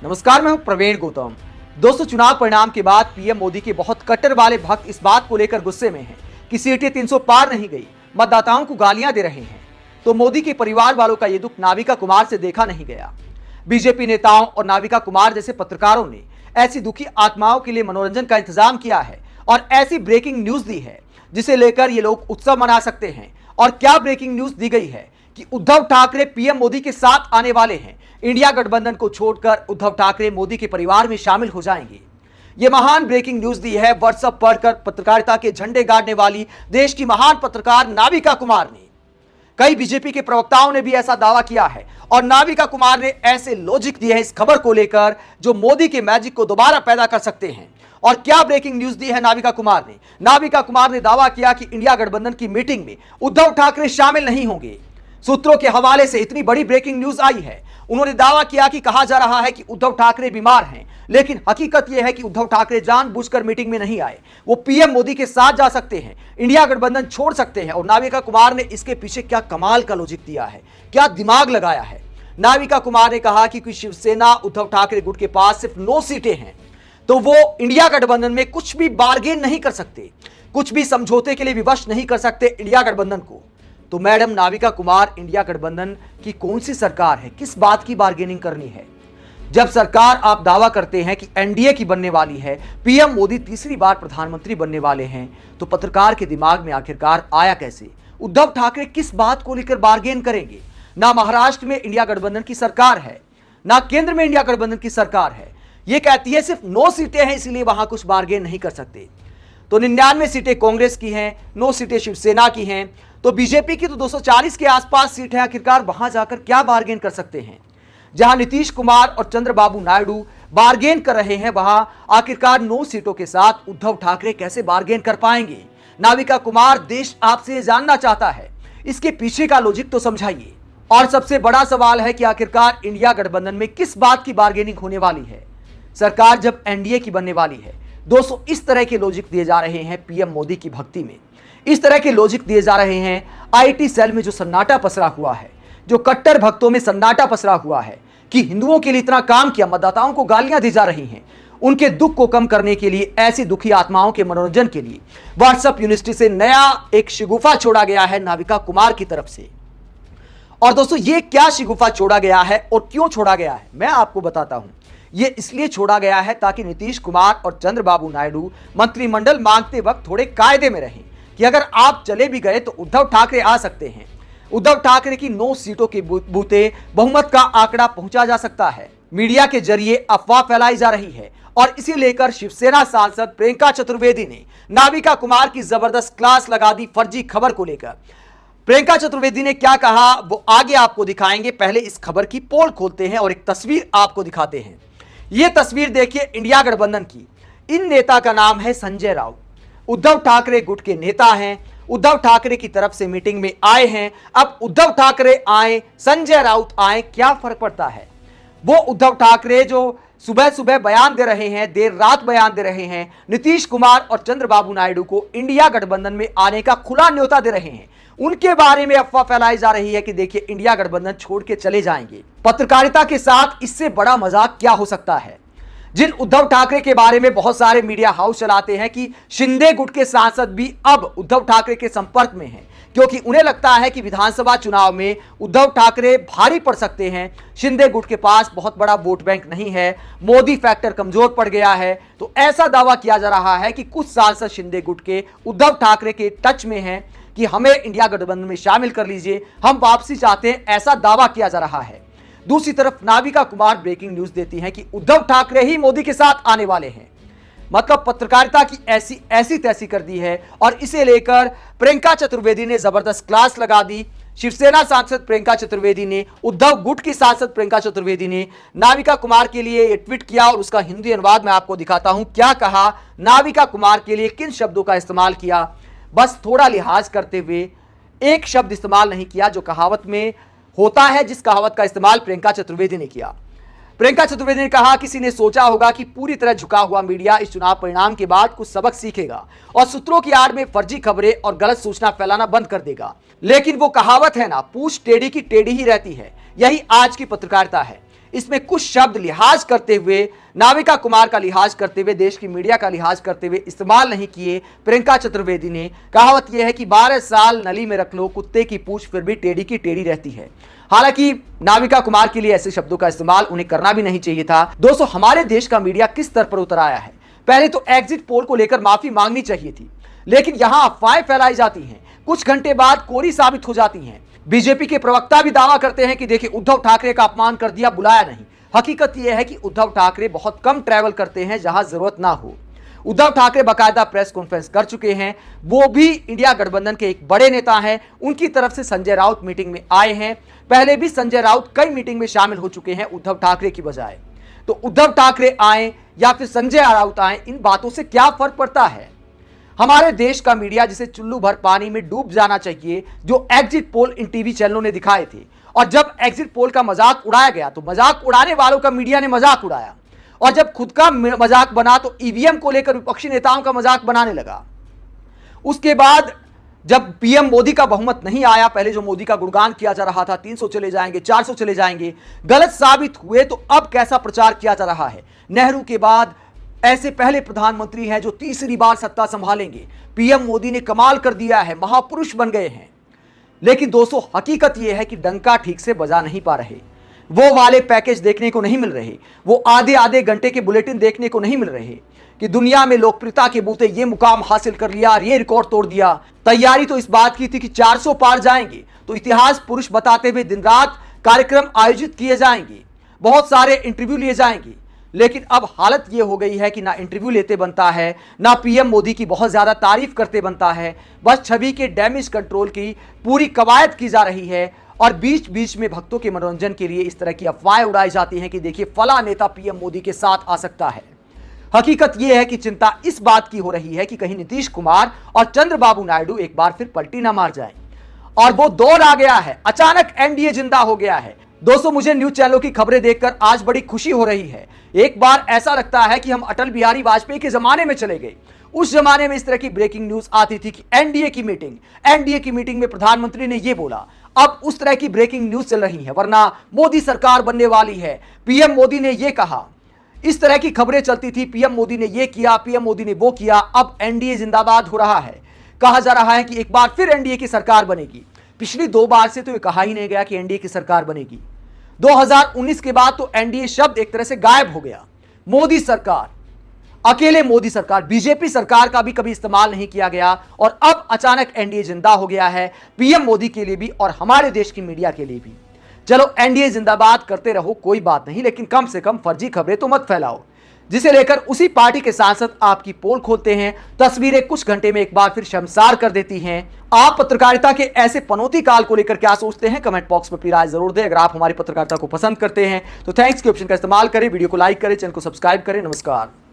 नमस्कार, मैं हूं प्रवीण गौतम। दोस्तों, चुनाव परिणाम के बाद पीएम मोदी के बहुत कट्टर वाले भक्त इस बात को लेकर गुस्से में हैं कि सीटें 300 पार नहीं गई, मतदाताओं को गालियां दे रहे हैं। तो मोदी के परिवार वालों का यह दुख नाविका कुमार से देखा नहीं गया। बीजेपी नेताओं और नाविका कुमार जैसे पत्रकारों ने ऐसी दुखी आत्माओं के लिए मनोरंजन का इंतजाम किया है और ऐसी ब्रेकिंग न्यूज दी है जिसे लेकर ये लोग उत्सव मना सकते हैं। और क्या ब्रेकिंग न्यूज दी गई है कि उद्धव ठाकरे पीएम मोदी के साथ आने वाले हैं। इंडिया गठबंधन को छोड़कर उद्धव ठाकरे मोदी के परिवार में शामिल हो जाएंगे। यह महान ब्रेकिंग न्यूज दी है व्हाट्सएप पढ़कर पत्रकारिता के झंडे गाड़ने वाली देश की महान पत्रकार नाविका कुमार ने। कई बीजेपी के प्रवक्ताओं ने भी ऐसा दावा किया है और नाविका कुमार ने ऐसे लॉजिक दिए हैं इस खबर को लेकर जो मोदी के मैजिक को दोबारा पैदा कर सकते हैं। और क्या ब्रेकिंग न्यूज दी है नाविका कुमार ने। नाविका कुमार ने दावा किया कि इंडिया गठबंधन की मीटिंग में उद्धव ठाकरे शामिल नहीं होंगे। सूत्रों के हवाले से इतनी बड़ी ब्रेकिंग न्यूज आई है। उन्होंने दावा किया कि कहा जा रहा है कि उद्धव ठाकरे बीमार हैं, लेकिन हकीकत यह है कि उद्धव ठाकरे जानबूझकर मीटिंग में नहीं आए। वो पीएम मोदी के साथ जा सकते हैं, इंडिया गठबंधन छोड़ सकते हैं। और नाविका कुमार ने इसके पीछे क्या कमाल का लॉजिक दिया है, क्या दिमाग लगाया है। नाविका कुमार ने कहा कि शिवसेना उद्धव ठाकरे गुट के पास सिर्फ 9 सीटें हैं, तो वो इंडिया गठबंधन में कुछ भी बार्गेन नहीं कर सकते, कुछ भी समझौते के लिए विवश नहीं कर सकते इंडिया गठबंधन को। तो मैडम नाविका कुमार, इंडिया गठबंधन की कौन सी सरकार है, किस बात की बार्गेनिंग करनी है। जब सरकार आप दावा करते हैं कि एनडीए की बनने वाली है, पीएम मोदी तीसरी बार प्रधानमंत्री बनने वाले हैं, तो पत्रकार के दिमाग में आखिरकार आया कैसे उद्धव ठाकरे किस बात को लेकर बार्गेन करेंगे। ना महाराष्ट्र में इंडिया गठबंधन की सरकार है, ना केंद्र में इंडिया गठबंधन की सरकार है। यह कहती है सिर्फ 9 सीटें हैं, इसलिए वहां कुछ बार्गेन नहीं कर सकते। तो 99 सीटें कांग्रेस की हैं, 9 सीटें शिवसेना की हैं, तो बीजेपी की तो 240 के आसपास सीट है। आखिरकार वहां जाकर क्या बार्गेन कर सकते हैं। जहां नीतीश कुमार और चंद्रबाबू नायडू बार्गेन कर रहे हैं, वहां आखिरकार 9 सीटों के साथ उद्धव ठाकरे कैसे बार्गेन कर पाएंगे। नाविका कुमार, देश आपसे जानना चाहता है, इसके पीछे का लॉजिक तो समझाइए। और सबसे बड़ा सवाल है कि आखिरकार इंडिया गठबंधन में किस बात की बार्गेनिंग होने वाली है। सरकार जब एनडीए की बनने वाली है, दोस्तों इस तरह के लॉजिक दिए जा रहे हैं पीएम मोदी की भक्ति में। इस तरह के लॉजिक दिए जा रहे हैं आईटी सेल में जो सन्नाटा पसरा हुआ है, जो कट्टर भक्तों में सन्नाटा पसरा हुआ है कि हिंदुओं के लिए इतना काम किया, मतदाताओं को गालियां दी जा रही हैं। उनके दुख को कम करने के लिए, ऐसी दुखी आत्माओं के मनोरंजन के लिए व्हाट्सएप यूनिवर्सिटी से नया एक शिगुफा छोड़ा गया है नाविका कुमार की तरफ से। और दोस्तों, ये क्या शिगुफा छोड़ा गया है और क्यों छोड़ा गया है, मैं आपको बताता हूं। ये इसलिए छोड़ा गया है ताकि नीतीश कुमार और चंद्रबाबू नायडू मंत्रिमंडल मांगते वक्त थोड़े कायदे में रहें कि अगर आप चले भी गए तो उद्धव ठाकरे आ सकते हैं। उद्धव ठाकरे की 9 सीटों के बूते बहुमत का आंकड़ा पहुंचा जा सकता है। मीडिया के जरिए अफवाह फैलाई जा रही है और इसे लेकर शिवसेना सांसद प्रियंका चतुर्वेदी ने नाविका कुमार की जबरदस्त क्लास लगा दी फर्जी खबर को लेकर। प्रियंका चतुर्वेदी ने क्या कहा वो आगे आपको दिखाएंगे। पहले इस खबर की पोल खोलते हैं और एक तस्वीर आपको दिखाते हैं। यह तस्वीर देखिए इंडिया गठबंधन की। इन नेता का नाम है संजय राउत, उद्धव ठाकरे गुट के नेता हैं। उद्धव ठाकरे की तरफ से मीटिंग में आए हैं। अब उद्धव ठाकरे आए, संजय राउत आए, क्या फर्क पड़ता है। वो उद्धव ठाकरे जो सुबह सुबह बयान दे रहे हैं, देर रात बयान दे रहे हैं, नीतीश कुमार और चंद्रबाबू नायडू को इंडिया गठबंधन में आने का खुला न्योता दे रहे हैं, उनके बारे में अफवाह फैलाई जा रही है कि देखिए इंडिया गठबंधन छोड़ के चले जाएंगे। पत्रकारिता के साथ इससे बड़ा मजाक क्या हो सकता है। जिन उद्धव ठाकरे के बारे में बहुत सारे मीडिया हाउस चलाते हैं कि शिंदे गुट के सांसद भी अब उद्धव ठाकरे के संपर्क में हैं, क्योंकि उन्हें लगता है कि विधानसभा चुनाव में उद्धव ठाकरे भारी पड़ सकते हैं। शिंदे गुट के पास बहुत बड़ा वोट बैंक नहीं है, मोदी फैक्टर कमजोर पड़ गया है। तो ऐसा दावा किया जा रहा है कि कुछ सांसद शिंदे गुट के उद्धव ठाकरे के टच में हैं कि हमें इंडिया गठबंधन में शामिल कर लीजिए, हम वापसी चाहते हैं, ऐसा दावा किया जा रहा है। दूसरी तरफ नाविका कुमार ब्रेकिंग न्यूज देती हैं कि उद्धव ठाकरे ही मोदी के साथ आने वाले हैं। मतलब पत्रकारिता की ऐसी तैसी कर दी है और इसे लेकर प्रियंका चतुर्वेदी ने जबरदस्त क्लास लगा दी। शिवसेना सांसद प्रियंका चतुर्वेदी ने, उद्धव गुट की सांसद प्रियंका चतुर्वेदी ने नाविका कुमार के लिए ट्वीट किया और उसका हिंदी अनुवाद मैं आपको दिखाता हूं। क्या कहा नाविका कुमार के लिए, किन शब्दों का इस्तेमाल किया, बस थोड़ा लिहाज करते हुए एक शब्द इस्तेमाल नहीं किया जो कहावत में होता है, जिस कहावत का इस्तेमाल प्रियंका चतुर्वेदी ने किया। प्रियंका चतुर्वेदी ने कहा किसी ने सोचा होगा कि पूरी तरह झुका हुआ मीडिया इस चुनाव परिणाम के बाद कुछ सबक सीखेगा और सूत्रों की आड़ में फर्जी खबरें और गलत सूचना फैलाना बंद कर देगा, लेकिन वो कहावत है ना, पूछ टेढ़ी की टेढ़ी ही रहती है। यही आज की पत्रकारिता है। इसमें कुछ शब्द लिहाज करते हुए, नाविका कुमार का लिहाज करते हुए, देश की मीडिया का लिहाज करते हुए इस्तेमाल नहीं किए। प्रियंका चतुर्वेदी ने कहावत यह है कि 12 साल नली में रख लो कुत्ते की पूंछ फिर भी टेढ़ी की टेढ़ी रहती है। हालांकि नाविका कुमार के लिए ऐसे शब्दों का इस्तेमाल उन्हें करना भी नहीं चाहिए था। दोस्तों, हमारे देश का मीडिया किस स्तर पर उतर आया है। पहले तो एग्जिट पोल को लेकर माफी मांगनी चाहिए थी, लेकिन यहां अफवाहें फैलाई जाती हैं, कुछ घंटे बाद कोरी साबित हो जाती हैं। बीजेपी के प्रवक्ता भी दावा करते हैं कि देखिए, उद्धव ठाकरे का अपमान कर दिया, बुलाया नहीं। हकीकत यह है कि उद्धव ठाकरे बहुत कम ट्रैवल करते हैं जहां जरूरत ना हो। उद्धव ठाकरे बाकायदा प्रेस कॉन्फ्रेंस कर चुके हैं। वो भी इंडिया गठबंधन के एक बड़े नेता हैं। उनकी तरफ से संजय राउत मीटिंग में आए हैं। पहले भी संजय राउत कई मीटिंग में शामिल हो चुके हैं उद्धव ठाकरे की बजाय। तो उद्धव ठाकरे आए या फिर संजय राउत आए, इन बातों से क्या फर्क पड़ता है। हमारे देश का मीडिया जिसे चुल्लू भर पानी में डूब जाना चाहिए, जो एग्जिट पोल इन टीवी चैनलों ने दिखाए थे, और जब एग्जिट पोल का मजाक उड़ाया गया तो मजाक उड़ाने वालों का मीडिया ने मजाक उड़ाया, और जब खुद का मजाक बना तो ईवीएम को लेकर विपक्षी नेताओं का मजाक बनाने लगा। उसके बाद जब पीएम मोदी का बहुमत नहीं आया, पहले जो मोदी का गुणगान किया जा रहा था, 300 चले जाएंगे, 400 चले जाएंगे, गलत साबित हुए, तो अब कैसा प्रचार किया जा रहा है। नेहरू के बाद ऐसे पहले प्रधानमंत्री हैं जो तीसरी बार सत्ता संभालेंगे। पीएम मोदी ने कमाल कर दिया है, महापुरुष बन गए हैं। लेकिन दोस्तों, हकीकत यह है कि डंका ठीक से बजा नहीं पा रहे। वो वाले पैकेज देखने को नहीं मिल रहे, वो आधे आधे घंटे के बुलेटिन देखने को नहीं मिल रहे कि दुनिया में लोकप्रियता के बूते ये मुकाम हासिल कर लिया, ये रिकॉर्ड तोड़ दिया। तैयारी तो इस बात की थी कि 400 पार जाएंगे तो इतिहास पुरुष बताते हुए दिन रात कार्यक्रम आयोजित किए जाएंगे, बहुत सारे इंटरव्यू लिए जाएंगे। लेकिन अब हालत यह हो गई है कि ना इंटरव्यू लेते बनता है, ना पीएम मोदी की बहुत ज्यादा तारीफ करते बनता है। बस छवि के डैमेज कंट्रोल की पूरी कवायद की जा रही है, और बीच बीच में भक्तों के मनोरंजन के लिए इस तरह की अफवाहें उड़ाई जाती हैं कि देखिए, फला नेता पीएम मोदी के साथ आ सकता है। हकीकत यह है कि चिंता इस बात की हो रही है कि कहीं नीतीश कुमार और चंद्रबाबू नायडू एक बार फिर पलटी ना मार जाएं। और वो दौर आ गया है, अचानक एनडीए जिंदा हो गया है। दोस्तों, मुझे न्यूज चैनलों की खबरें देखकर आज बड़ी खुशी हो रही है। एक बार ऐसा लगता है कि हम अटल बिहारी वाजपेयी के जमाने में चले गए। उस जमाने में इस तरह की ब्रेकिंग न्यूज आती थी कि एनडीए की मीटिंग में प्रधानमंत्री ने यह बोला। अब उस तरह की ब्रेकिंग न्यूज चल रही है, वरना मोदी सरकार बनने वाली है, पीएम मोदी ने यह कहा, इस तरह की खबरें चलती थी। पीएम मोदी ने यह किया, पीएम मोदी ने वो किया। अब एनडीए जिंदाबाद हो रहा है। कहा जा रहा है कि एक बार फिर एनडीए की सरकार बनेगी। पिछली 2 बार से तो यह कहा ही नहीं गया कि एनडीए की सरकार बनेगी। 2019 के बाद तो एनडीए शब्द एक तरह से गायब हो गया। मोदी सरकार, अकेले मोदी सरकार, बीजेपी सरकार का भी कभी इस्तेमाल नहीं किया गया, और अब अचानक एनडीए जिंदा हो गया है, पीएम मोदी के लिए भी और हमारे देश की मीडिया के लिए भी। चलो, एनडीए जिंदाबाद करते रहो, कोई बात नहीं, लेकिन कम से कम फर्जी खबरें तो मत फैलाओ, जिसे लेकर उसी पार्टी के सांसद आपकी पोल खोलते हैं, तस्वीरें कुछ घंटे में एक बार फिर शर्मसार कर देती हैं। आप पत्रकारिता के ऐसे पनौती काल को लेकर क्या सोचते हैं, कमेंट बॉक्स में अपनी राय जरूर दें। अगर आप हमारी पत्रकारिता को पसंद करते हैं तो थैंक्स के ऑप्शन का इस्तेमाल करें, वीडियो को लाइक करें, चैनल को सब्सक्राइब करें। नमस्कार।